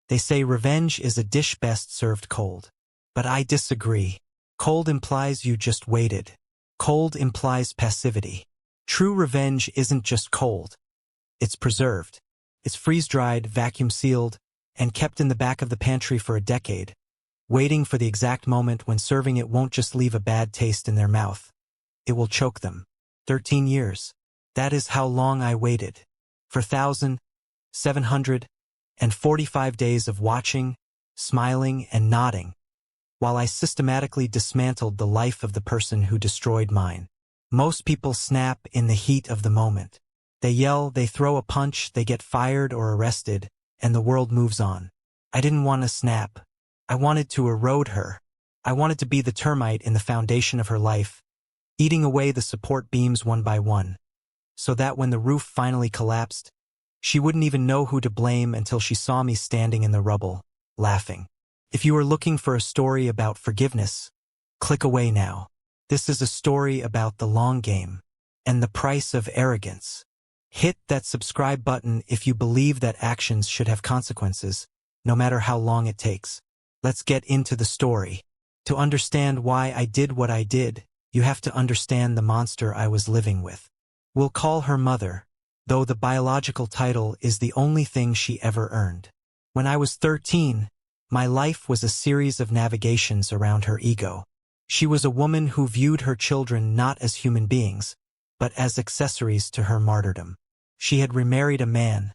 They say revenge is a dish best served cold. But I disagree. Cold implies you just waited. Cold implies passivity. True revenge isn't just cold. It's preserved. It's freeze-dried, vacuum-sealed, and kept in the back of the pantry for a decade, waiting for the exact moment when serving it won't just leave a bad taste in their mouth. It will choke them. 13 years. That is how long I waited. For 1,745 days of watching, smiling, and nodding, while I systematically dismantled the life of the person who destroyed mine. Most people snap in the heat of the moment. They yell, they throw a punch, they get fired or arrested, and the world moves on. I didn't want to snap. I wanted to erode her. I wanted to be the termite in the foundation of her life, eating away the support beams one by one, so that when the roof finally collapsed, she wouldn't even know who to blame until she saw me standing in the rubble, laughing. If you are looking for a story about forgiveness, click away now. This is a story about the long game and the price of arrogance. Hit that subscribe button if you believe that actions should have consequences, no matter how long it takes. Let's get into the story. To understand why I did what I did, you have to understand the monster I was living with. We'll call her Mother, though the biological title is the only thing she ever earned. When I was 13, my life was a series of navigations around her ego. She was a woman who viewed her children not as human beings, but as accessories to her martyrdom. She had remarried a man.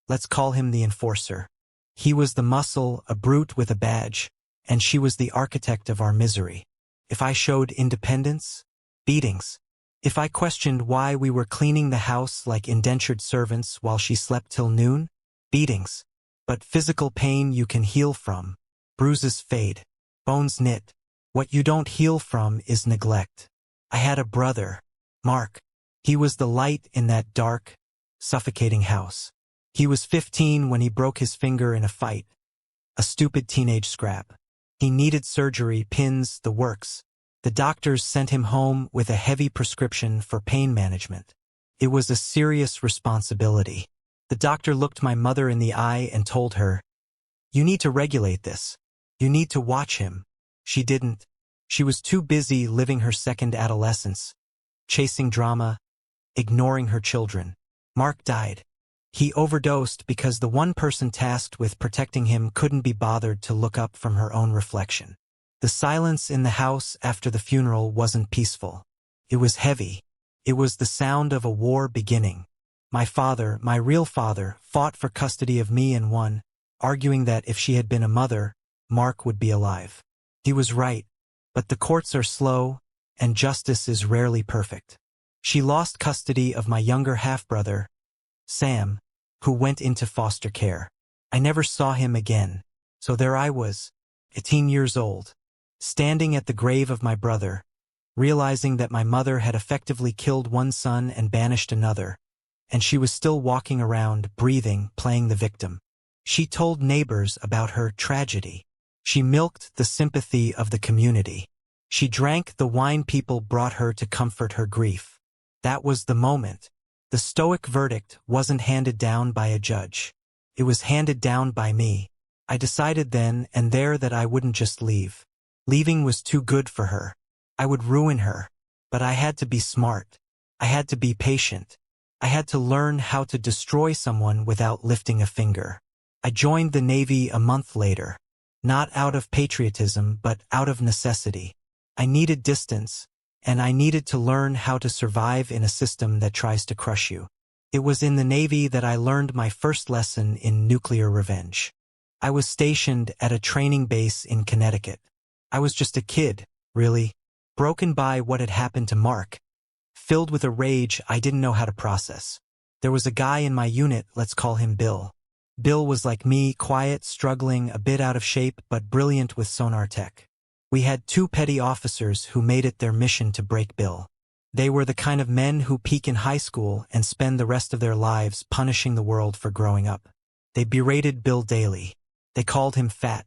Let's call him the enforcer. He was the muscle, a brute with a badge, and she was the architect of our misery. If I showed independence, beatings. If I questioned why we were cleaning the house like indentured servants while she slept till noon, beatings. But physical pain you can heal from. Bruises fade. Bones knit. What you don't heal from is neglect. I had a brother, Mark. He was the light in that dark, suffocating house. He was 15 when he broke his finger in a fight. A stupid teenage scrap. He needed surgery, pins, the works. The doctors sent him home with a heavy prescription for pain management. It was a serious responsibility. The doctor looked my mother in the eye and told her, "You need to regulate this. You need to watch him." She didn't. She was too busy living her second adolescence, chasing drama, ignoring her children. Mark died. He overdosed because the one person tasked with protecting him couldn't be bothered to look up from her own reflection. The silence in the house after the funeral wasn't peaceful. It was heavy. It was the sound of a war beginning. My father, my real father, fought for custody of me and won, arguing that if she had been a mother, Mark would be alive. He was right, but the courts are slow, and justice is rarely perfect. She lost custody of my younger half-brother, Sam, who went into foster care. I never saw him again, so there I was, 18 years old, standing at the grave of my brother, realizing that my mother had effectively killed one son and banished another, and she was still walking around, breathing, playing the victim. She told neighbors about her tragedy. She milked the sympathy of the community. She drank the wine people brought her to comfort her grief. That was the moment. The Stoic verdict wasn't handed down by a judge. It was handed down by me. I decided then and there that I wouldn't just leave. Leaving was too good for her. I would ruin her. But I had to be smart. I had to be patient. I had to learn how to destroy someone without lifting a finger. I joined the Navy a month later. Not out of patriotism, but out of necessity. I needed distance, and I needed to learn how to survive in a system that tries to crush you. It was in the Navy that I learned my first lesson in nuclear revenge. I was stationed at a training base in Connecticut. I was just a kid, really, broken by what had happened to Mark, filled with a rage I didn't know how to process. There was a guy in my unit, let's call him Bill. Bill was like me, quiet, struggling, a bit out of shape, but brilliant with sonar tech. We had two petty officers who made it their mission to break Bill. They were the kind of men who peak in high school and spend the rest of their lives punishing the world for growing up. They berated Bill daily. They called him fat.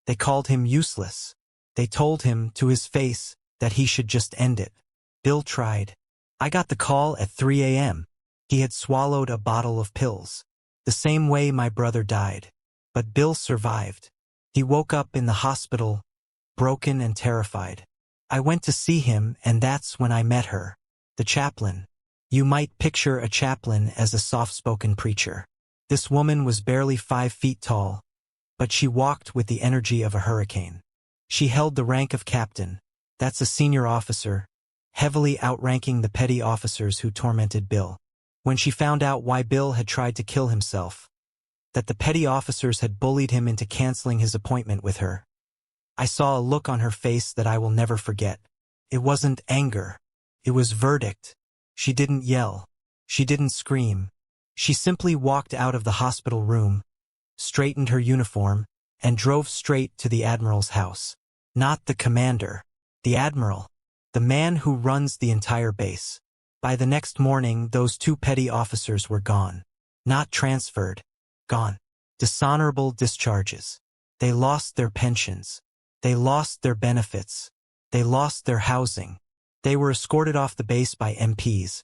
They called him useless. They told him, to his face, that he should just end it. Bill tried. I got the call at 3 a.m. He had swallowed a bottle of pills. The same way my brother died. But Bill survived. He woke up in the hospital, broken and terrified. I went to see him, and that's when I met her. The chaplain. You might picture a chaplain as a soft-spoken preacher. This woman was barely 5 feet tall, but she walked with the energy of a hurricane. She held the rank of captain. That's a senior officer, heavily outranking the petty officers who tormented Bill. When she found out why Bill had tried to kill himself, that the petty officers had bullied him into canceling his appointment with her, I saw a look on her face that I will never forget. It wasn't anger. It was verdict. She didn't yell. She didn't scream. She simply walked out of the hospital room, straightened her uniform, and drove straight to the admiral's house. Not the commander. The admiral. The man who runs the entire base. By the next morning, those 2 petty officers were gone. Not transferred. Gone. Dishonorable discharges. They lost their pensions. They lost their benefits. They lost their housing. They were escorted off the base by MPs.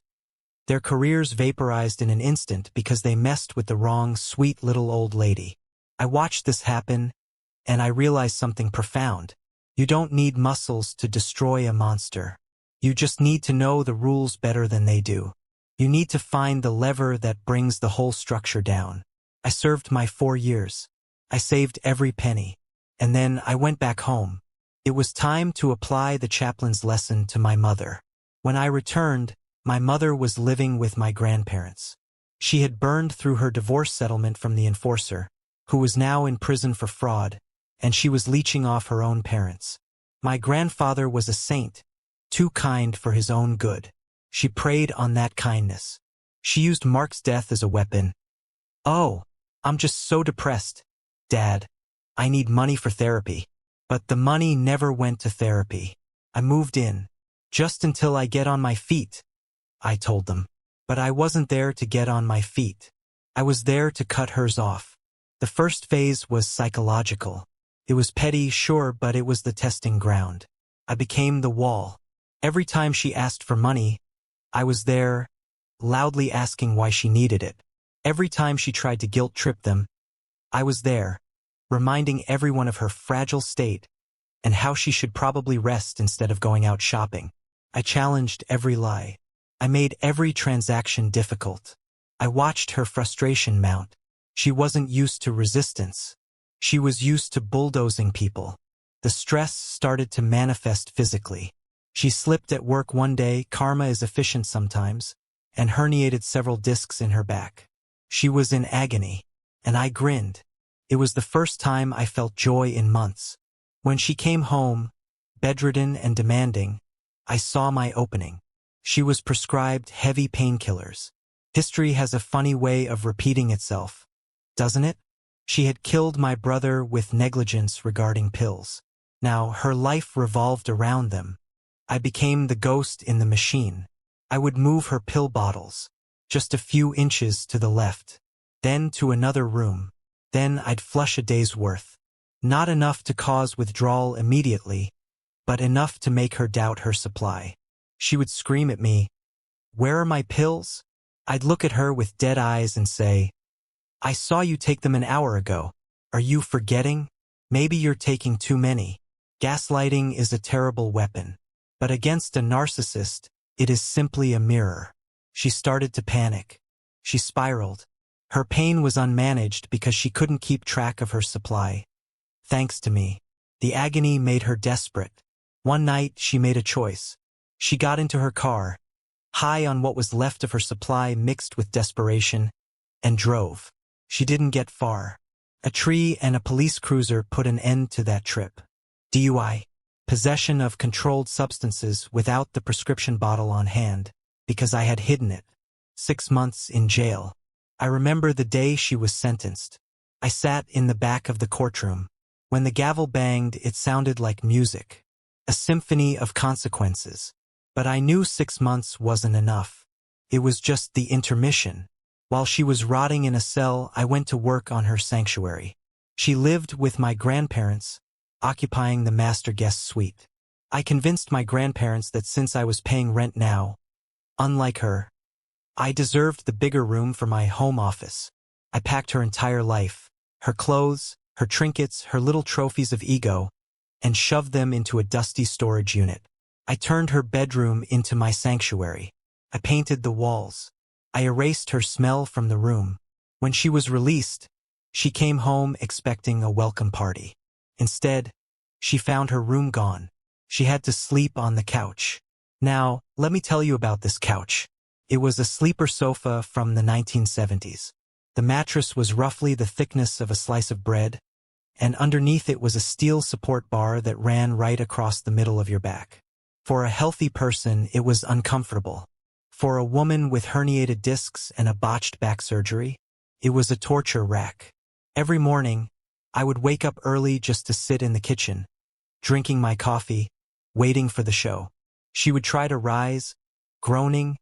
Their careers vaporized in an instant because they messed with the wrong, sweet little old lady. I watched this happen, and I realized something profound. You don't need muscles to destroy a monster. You just need to know the rules better than they do. You need to find the lever that brings the whole structure down. I served my 4 years. I saved every penny. And then I went back home. It was time to apply the chaplain's lesson to my mother. When I returned, my mother was living with my grandparents. She had burned through her divorce settlement from the enforcer, who was now in prison for fraud, and she was leeching off her own parents. My grandfather was a saint, too kind for his own good. She preyed on that kindness. She used Mark's death as a weapon. Oh, I'm just so depressed, Dad. I need money for therapy. But the money never went to therapy. I moved in. Just until I get on my feet, I told them. But I wasn't there to get on my feet. I was there to cut hers off. The first phase was psychological. It was petty, sure, but it was the testing ground. I became the wall. Every time she asked for money, I was there, loudly asking why she needed it. Every time she tried to guilt-trip them, I was there, reminding everyone of her fragile state and how she should probably rest instead of going out shopping. I challenged every lie. I made every transaction difficult. I watched her frustration mount. She wasn't used to resistance. She was used to bulldozing people. The stress started to manifest physically. She slipped at work one day, karma is efficient sometimes, and herniated several discs in her back. She was in agony, and I grinned. It was the first time I felt joy in months. When she came home, bedridden and demanding, I saw my opening. She was prescribed heavy painkillers. History has a funny way of repeating itself, doesn't it? She had killed my brother with negligence regarding pills. Now her life revolved around them. I became the ghost in the machine. I would move her pill bottles, just a few inches to the left, then to another room. Then I'd flush a day's worth. Not enough to cause withdrawal immediately, but enough to make her doubt her supply. She would scream at me, "Where are my pills?" I'd look at her with dead eyes and say, "I saw you take them an hour ago. Are you forgetting? Maybe you're taking too many." Gaslighting is a terrible weapon. But against a narcissist, it is simply a mirror. She started to panic. She spiraled. Her pain was unmanaged because she couldn't keep track of her supply. Thanks to me. The agony made her desperate. One night, she made a choice. She got into her car, high on what was left of her supply mixed with desperation, and drove. She didn't get far. A tree and a police cruiser put an end to that trip. DUI. Possession of controlled substances without the prescription bottle on hand, because I had hidden it. 6 months in jail. I remember the day she was sentenced. I sat in the back of the courtroom. When the gavel banged, it sounded like music. A symphony of consequences. But I knew 6 months wasn't enough. It was just the intermission. While she was rotting in a cell, I went to work on her sanctuary. She lived with my grandparents, occupying the master guest suite. I convinced my grandparents that since I was paying rent now, unlike her, I deserved the bigger room for my home office. I packed her entire life, her clothes, her trinkets, her little trophies of ego, and shoved them into a dusty storage unit. I turned her bedroom into my sanctuary. I painted the walls. I erased her smell from the room. When she was released, she came home expecting a welcome party. Instead, she found her room gone. She had to sleep on the couch. Now, let me tell you about this couch. It was a sleeper sofa from the 1970s. The mattress was roughly the thickness of a slice of bread, and underneath it was a steel support bar that ran right across the middle of your back. For a healthy person, it was uncomfortable. For a woman with herniated discs and a botched back surgery, it was a torture rack. Every morning, I would wake up early just to sit in the kitchen, drinking my coffee, waiting for the show. She would try to rise, groaning,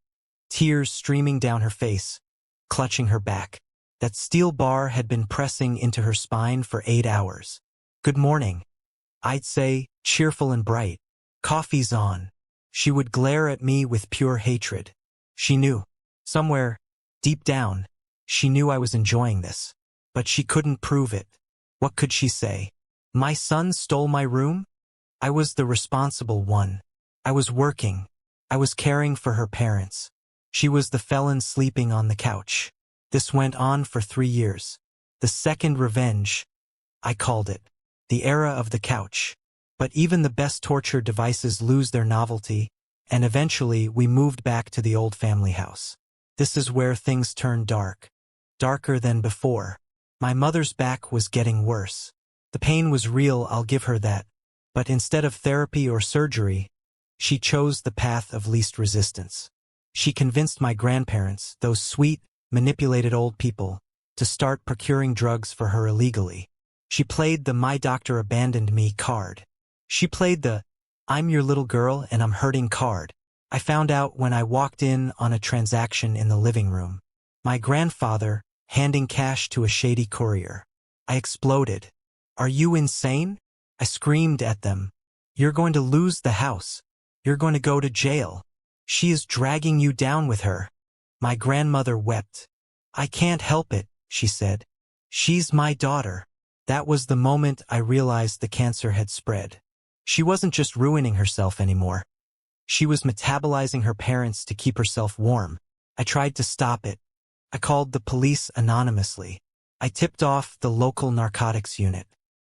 tears streaming down her face, clutching her back. That steel bar had been pressing into her spine for 8 hours. "Good morning," I'd say, cheerful and bright. "Coffee's on." She would glare at me with pure hatred. She knew. Somewhere, deep down, she knew I was enjoying this. But she couldn't prove it. What could she say? My son stole my room? I was the responsible one. I was working. I was caring for her parents. She was the felon sleeping on the couch. This went on for 3 years. The second revenge, I called it. The era of the couch. But even the best torture devices lose their novelty, and eventually we moved back to the old family house. This is where things turned dark. Darker than before. My mother's back was getting worse. The pain was real, I'll give her that. But instead of therapy or surgery, she chose the path of least resistance. She convinced my grandparents, those sweet, manipulated old people, to start procuring drugs for her illegally. She played the "my doctor abandoned me" card. She played the "I'm your little girl and I'm hurting" card. I found out when I walked in on a transaction in the living room. My grandfather handing cash to a shady courier. I exploded. "Are you insane?" I screamed at them. "You're going to lose the house. You're going to go to jail. She is dragging you down with her." My grandmother wept. "I can't help it," she said. "She's my daughter." That was the moment I realized the cancer had spread. She wasn't just ruining herself anymore. She was metabolizing her parents to keep herself warm. I tried to stop it. I called the police anonymously. I tipped off the local narcotics unit.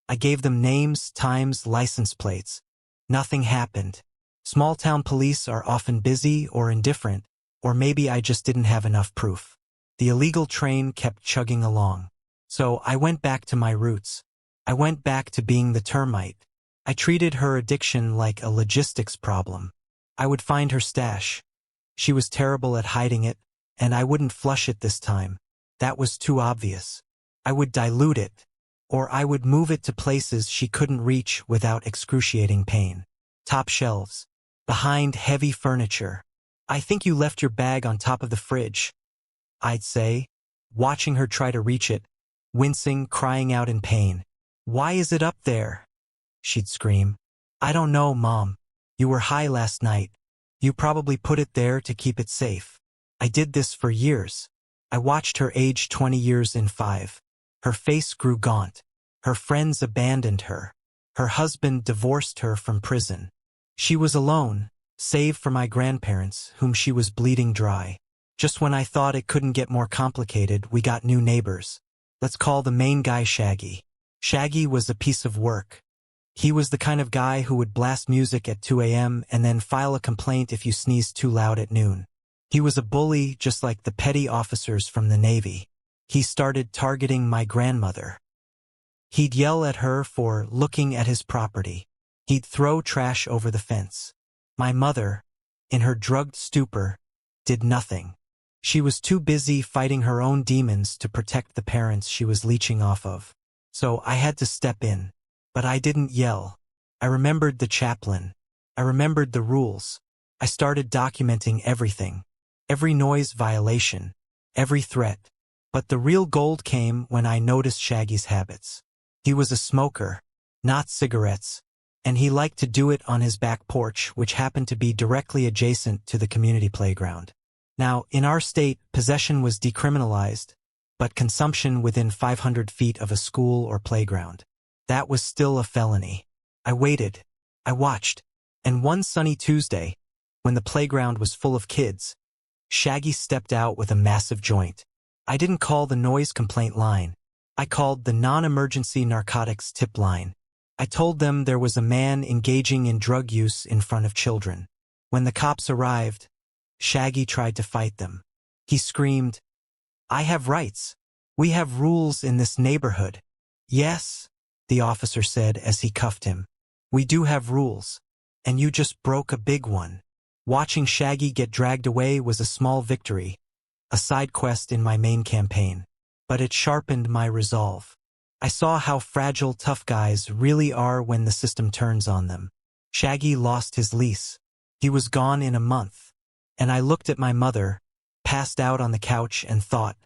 I gave them names, times, license plates. Nothing happened. Small-town police are often busy or indifferent, or maybe I just didn't have enough proof. The illegal train kept chugging along. So I went back to my roots. I went back to being the termite. I treated her addiction like a logistics problem. I would find her stash. She was terrible at hiding it, and I wouldn't flush it this time. That was too obvious. I would dilute it, or I would move it to places she couldn't reach without excruciating pain. Top shelves. Behind heavy furniture. "I think you left your bag on top of the fridge," I'd say, watching her try to reach it, wincing, crying out in pain. "Why is it up there?" she'd scream. "I don't know, Mom. You were high last night. You probably put it there to keep it safe." I did this for years. I watched her age 20 years in 5. Her face grew gaunt. Her friends abandoned her. Her husband divorced her from prison. She was alone, save for my grandparents, whom she was bleeding dry. Just when I thought it couldn't get more complicated, we got new neighbors. Let's call the main guy Shaggy. Shaggy was a piece of work. He was the kind of guy who would blast music at 2 a.m. and then file a complaint if you sneezed too loud at noon. He was a bully just like the petty officers from the Navy. He started targeting my grandmother. He'd yell at her for looking at his property. He'd throw trash over the fence. My mother, in her drugged stupor, did nothing. She was too busy fighting her own demons to protect the parents she was leeching off of. So I had to step in. But I didn't yell. I remembered the chaplain. I remembered the rules. I started documenting everything. Every noise violation. Every threat. But the real gold came when I noticed Shaggy's habits. He was a smoker. Not cigarettes. And he liked to do it on his back porch, which happened to be directly adjacent to the community playground. Now, in our state, possession was decriminalized, but consumption within 500 feet of a school or playground. That was still a felony. I waited. I watched. And one sunny Tuesday, when the playground was full of kids, Shaggy stepped out with a massive joint. I didn't call the noise complaint line. I called the non-emergency narcotics tip line. I told them there was a man engaging in drug use in front of children. When the cops arrived, Shaggy tried to fight them. He screamed, "I have rights. We have rules in this neighborhood." "Yes," the officer said as he cuffed him. "We do have rules. And you just broke a big one." Watching Shaggy get dragged away was a small victory, a side quest in my main campaign. But it sharpened my resolve. I saw how fragile tough guys really are when the system turns on them. Shaggy lost his lease. He was gone in a month. And I looked at my mother, passed out on the couch, and thought,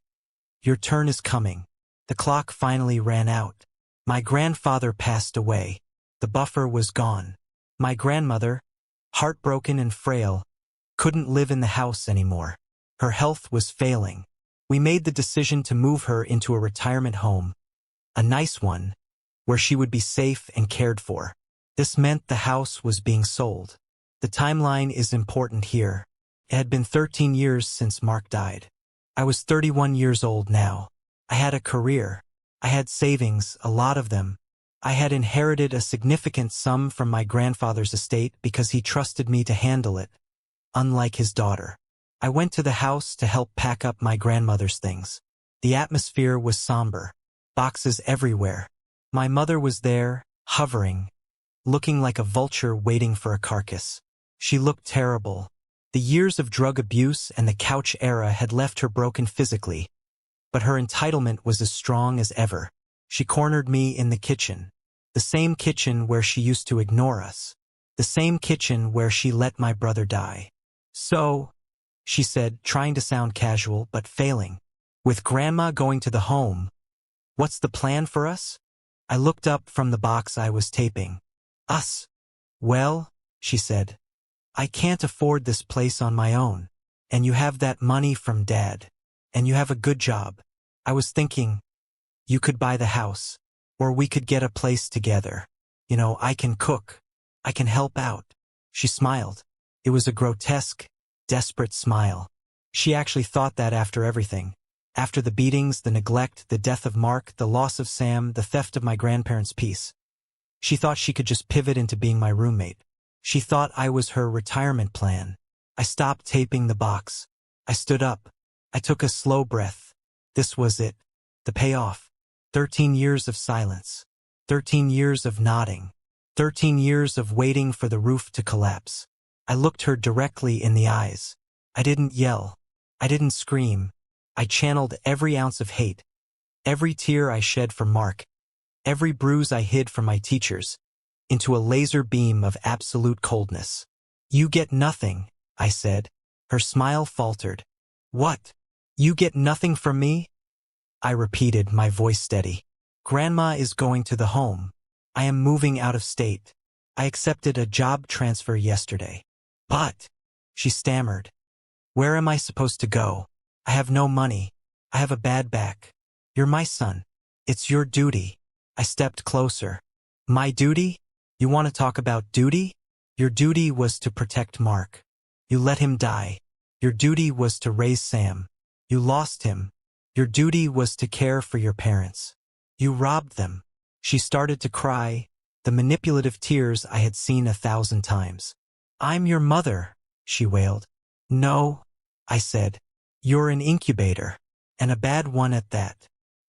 "Your turn is coming." The clock finally ran out. My grandfather passed away. The buffer was gone. My grandmother, heartbroken and frail, couldn't live in the house anymore. Her health was failing. We made the decision to move her into a retirement home, a nice one, where she would be safe and cared for. This meant the house was being sold. The timeline is important here. It had been 13 years since Mark died. I was 31 years old now. I had a career. I had savings, a lot of them. I had inherited a significant sum from my grandfather's estate because he trusted me to handle it, unlike his daughter. I went to the house to help pack up my grandmother's things. The atmosphere was somber. Boxes everywhere. My mother was there, hovering, looking like a vulture waiting for a carcass. She looked terrible. The years of drug abuse and the couch era had left her broken physically, but her entitlement was as strong as ever. She cornered me in the kitchen. The same kitchen where she used to ignore us. The same kitchen where she let my brother die. "So," she said, trying to sound casual but failing, "with Grandma going to the home, what's the plan for us?" I looked up from the box I was taping. "Us? Well," she said, "I can't afford this place on my own. And you have that money from Dad. And you have a good job. I was thinking, you could buy the house. Or we could get a place together. You know, I can cook. I can help out." She smiled. It was a grotesque, desperate smile. She actually thought that after everything. After the beatings, the neglect, the death of Mark, the loss of Sam, the theft of my grandparents' peace. She thought she could just pivot into being my roommate. She thought I was her retirement plan. I stopped taping the box. I stood up. I took a slow breath. This was it. The payoff. 13 years of silence. 13 years of nodding. 13 years of waiting for the roof to collapse. I looked her directly in the eyes. I didn't yell. I didn't scream. I channeled every ounce of hate. Every tear I shed for Mark. Every bruise I hid from my teachers. Into a laser beam of absolute coldness. "You get nothing," I said. Her smile faltered. "What? You get nothing from me?" I repeated, my voice steady. "Grandma is going to the home. I am moving out of state. I accepted a job transfer yesterday." "But," she stammered, "where am I supposed to go? I have no money. I have a bad back. You're my son. It's your duty." I stepped closer. "My duty? You want to talk about duty? Your duty was to protect Mark. You let him die. Your duty was to raise Sam. You lost him. Your duty was to care for your parents. You robbed them." She started to cry, the manipulative tears I had seen 1,000 times. "I'm your mother," she wailed. "No," I said. "You're an incubator, and a bad one at that."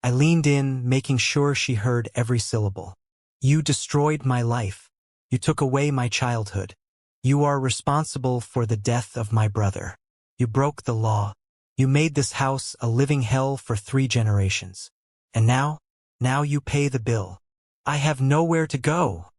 I leaned in, making sure she heard every syllable. "You destroyed my life. You took away my childhood. You are responsible for the death of my brother. You broke the law. You made this house a living hell for 3 generations. And now you pay the bill." "I have nowhere to go,"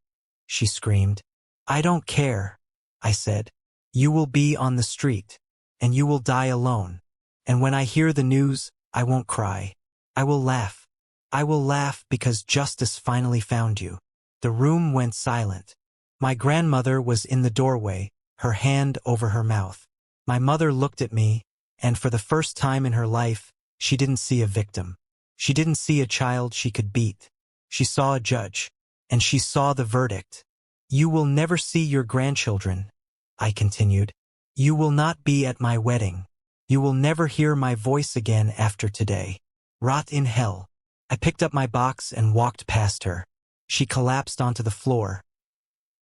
she screamed. "I don't care," I said. "You will be on the street, and you will die alone. And when I hear the news, I won't cry. I will laugh. I will laugh because justice finally found you." The room went silent. My grandmother was in the doorway, her hand over her mouth. My mother looked at me, and for the first time in her life, She didn't see a victim. She didn't see a child she could beat. She saw a judge. And she saw the verdict. You will never see your grandchildren, I continued. You will not be at my wedding. You will never hear my voice again after today. Rot in hell. I picked up my box and walked past her. She collapsed onto the floor.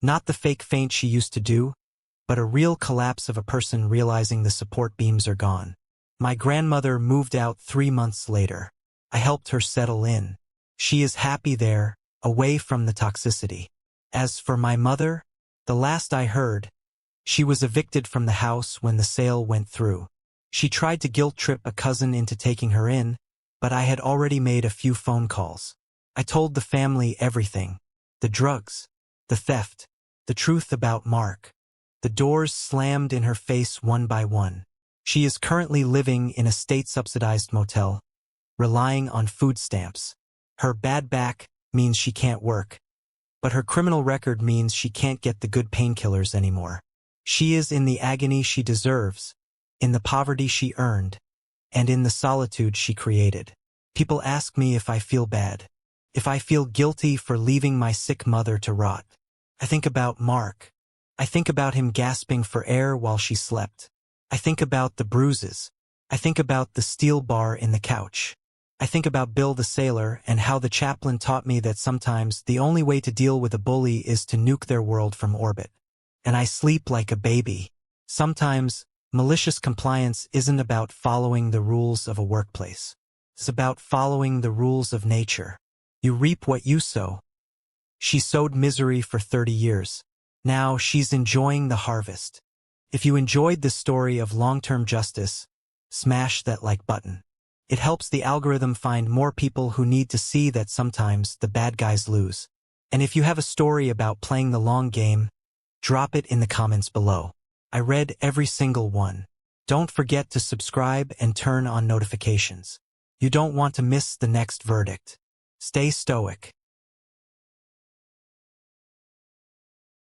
Not the fake faint she used to do, but a real collapse of a person realizing the support beams are gone. My grandmother moved out 3 months later. I helped her settle in. She is happy there, away from the toxicity. As for my mother, the last I heard, she was evicted from the house when the sale went through. She tried to guilt-trip a cousin into taking her in, but I had already made a few phone calls. I told the family everything. The drugs, the theft, the truth about Mark. The doors slammed in her face one by one. She is currently living in a state-subsidized motel, relying on food stamps. Her bad back means she can't work, but her criminal record means she can't get the good painkillers anymore. She is in the agony she deserves, in the poverty she earned, and in the solitude she created. People ask me if I feel bad, if I feel guilty for leaving my sick mother to rot. I think about Mark. I think about him gasping for air while she slept. I think about the bruises. I think about the steel bar in the couch. I think about Bill the sailor and how the chaplain taught me that sometimes the only way to deal with a bully is to nuke their world from orbit. And I sleep like a baby. Sometimes, malicious compliance isn't about following the rules of a workplace. It's about following the rules of nature. You reap what you sow. She sowed misery for 30 years. Now she's enjoying the harvest. If you enjoyed this story of long-term justice, smash that like button. It helps the algorithm find more people who need to see that sometimes the bad guys lose. And if you have a story about playing the long game, drop it in the comments below. I read every single one. Don't forget to subscribe and turn on notifications. You don't want to miss the next verdict. Stay stoic.